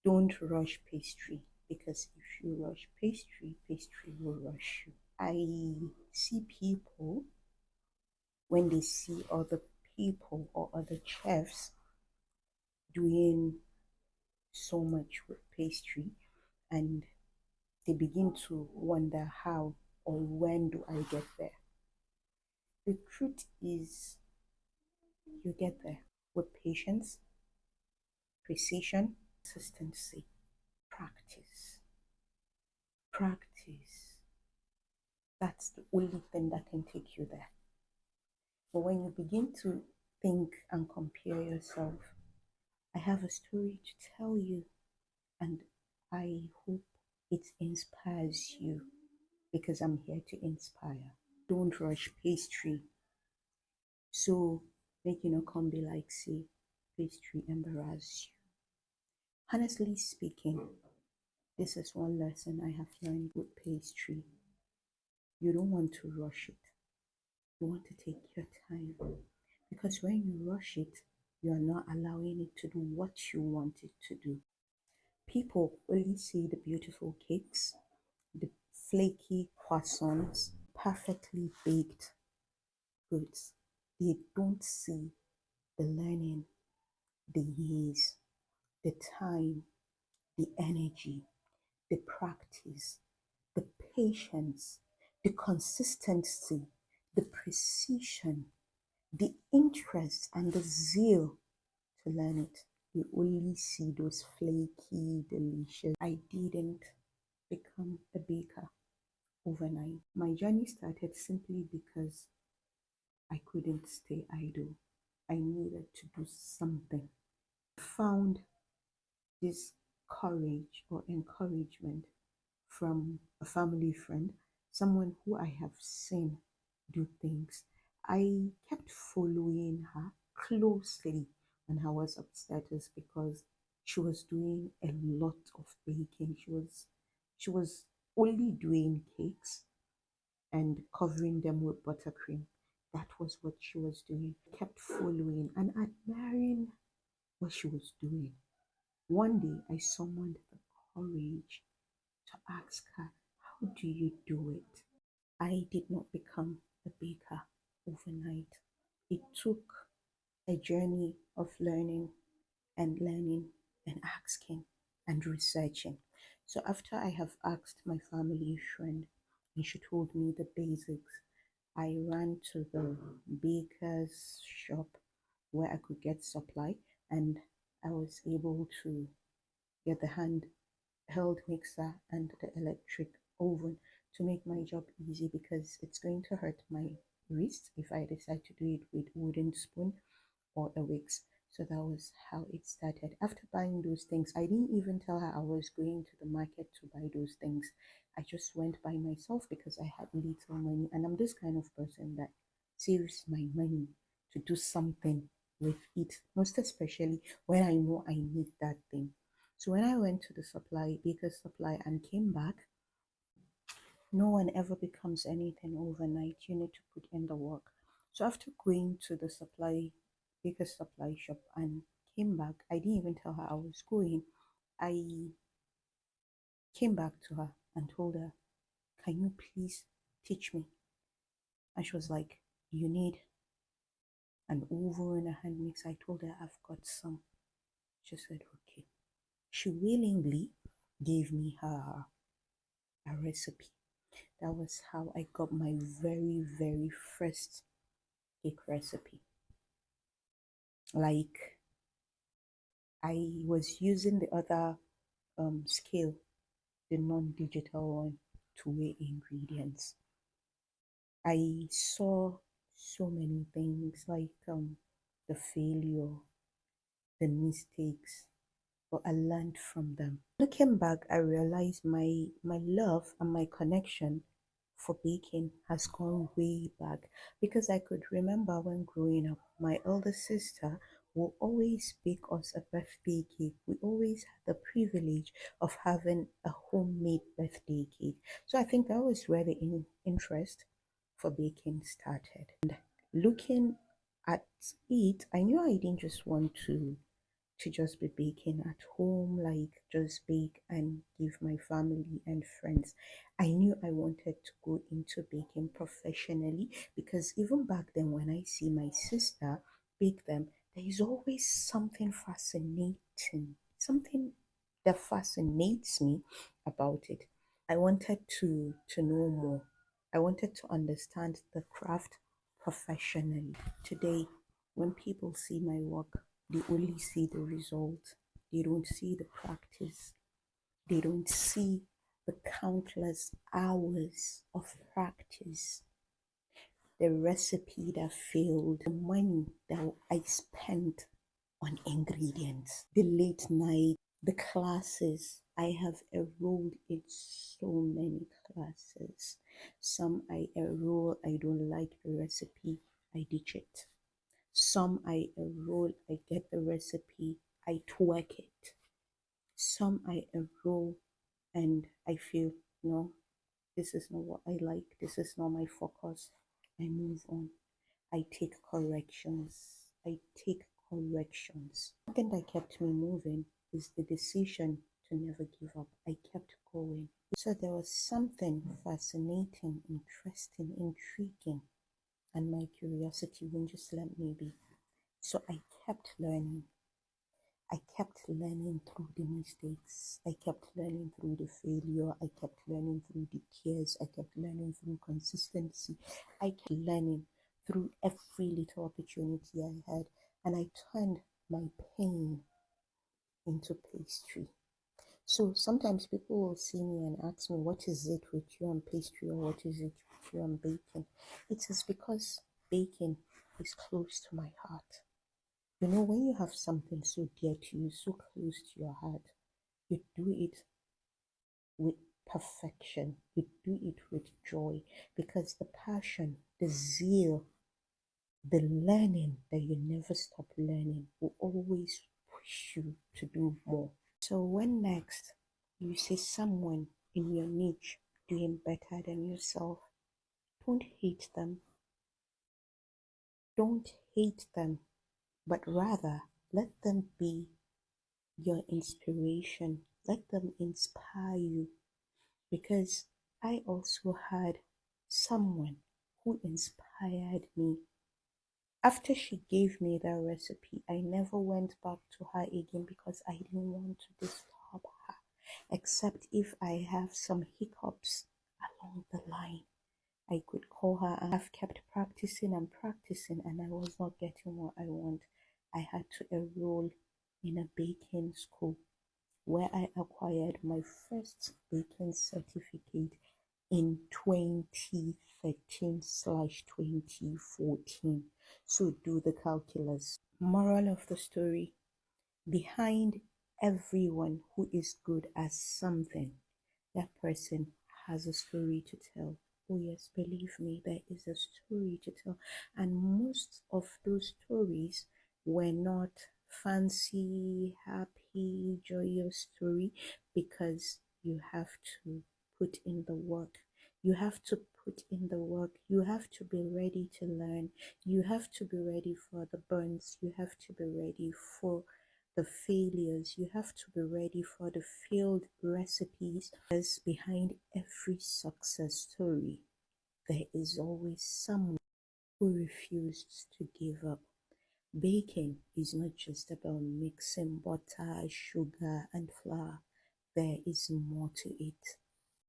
Don't rush pastry because if you rush pastry, pastry will rush you. I see people when they see other people or other chefs doing so much with pastry and they begin to wonder how or when do I get there. The truth is, you get there with patience, precision, consistency, practice. Practice. That's the only thing that can take you there. But when you begin to think and compare yourself, I have a story to tell you, and I hope it inspires you because I'm here to inspire. Don't rush pastry. So make you not come be like say pastry embarrass you. Honestly speaking, this is one lesson I have learned with pastry. You don't want to rush it. You want to take your time. Because when you rush it, you are not allowing it to do what you want it to do. People only see the beautiful cakes, the flaky croissants, perfectly baked goods. They don't see the learning, the years, the time, the energy, the practice, the patience, the consistency, the precision, the interest, and the zeal to learn it. You only see those flaky, delicious. I didn't become a baker overnight. My journey started simply because I couldn't stay idle. I needed to do something. Found this courage or encouragement from a family friend, someone who I have seen do things. I kept following her closely on her WhatsApp status because she was doing a lot of baking. She was only doing cakes and covering them with buttercream. That was what she was doing. I kept following and admiring what she was doing. One day I summoned the courage to ask her, how do you do it? I did not become a baker overnight. It took a journey of learning and asking and researching. So after I have asked my family friend and she told me the basics, I ran to the baker's shop where I could get supply and I was able to get the handheld mixer and the electric oven to make my job easy because it's going to hurt my wrist if I decide to do it with wooden spoon or a wicks. So that was how it started. After buying those things, I didn't even tell her I was going to the market to buy those things. I just went by myself because I had little money, and I'm this kind of person that saves my money to do something with it, most especially when I know I need that thing. So when I went to the supply, baker's supply, and came back, no one ever becomes anything overnight. You need to put in the work. So after going to the baker's supply shop and came back, I didn't even tell her I was going. I came back to her and told her, can you please teach me? And she was like, you need an oven and a hand mix. I told her I've got some. She said, okay. She willingly gave me a recipe. That was how I got my very, very first cake recipe. Like I was using the other scale, the non-digital one, to weigh ingredients. I saw so many things like the failure, the mistakes, but I learned from them. Looking back, I realized my love and my connection for baking has gone way back because I could remember when growing up, my elder sister will always bake us a birthday cake. We always had the privilege of having a homemade birthday cake. So I think that was where the interest for baking started. And looking at it, I knew I didn't just want to to just be baking at home, like just bake and give my family and friends. I knew I wanted to go into baking professionally because even back then, when I see my sister bake them, there is always something fascinating, something that fascinates me about it. I wanted to know more. I wanted to understand the craft professionally. Today, when people see my work, they only see the result. They don't see the practice. They don't see the countless hours of practice, the recipe that failed, the money that I spent on ingredients, the late night, the classes. I have enrolled in so many classes. Some I enroll, I don't like the recipe, I ditch it. Some I enroll, I get the recipe, I twerk it. Some I enroll and I feel, no, this is not what I like, this is not my focus. I move on. I take corrections. I take corrections. Something that kept me moving is the decision to never give up. I kept going. So there was something fascinating, interesting, intriguing, and my curiosity wouldn't just let me be. So I kept learning. I kept learning through the mistakes. I kept learning through the failure. I kept learning through the tears. I kept learning through consistency. I kept learning through every little opportunity I had. And I turned my pain into pastry. So sometimes people will see me and ask me, what is it with you and pastry, or what is it with you and baking? It is because baking is close to my heart. You know, when you have something so dear to you, so close to your heart, you do it with perfection, you do it with joy, because the passion, the zeal, the learning that you never stop learning will always push you to do more. So, when next you see someone in your niche doing better than yourself, don't hate them. Don't hate them, but rather let them be your inspiration. Let them inspire you, because I also had someone who inspired me. After she gave me that recipe, I never went back to her again because I didn't want to disturb her, except if I have some hiccups along the line. I could call her, and I've kept practicing and practicing, and I was not getting what I want. I had to enroll in a baking school where I acquired my first baking certificate in 2013/2014. So do the calculus. Moral of the story: behind everyone who is good at something, that person has a story to tell. Oh, yes, believe me, there is a story to tell. And most of those stories were not fancy, happy, joyous story, because you have to put in the work. You have to put in the work. You have to be ready to learn. You have to be ready for the burns. You have to be ready for the failures. You have to be ready for the failed recipes. Because behind every success story, there is always someone who refused to give up. Baking is not just about mixing butter, sugar, and flour. There is more to it.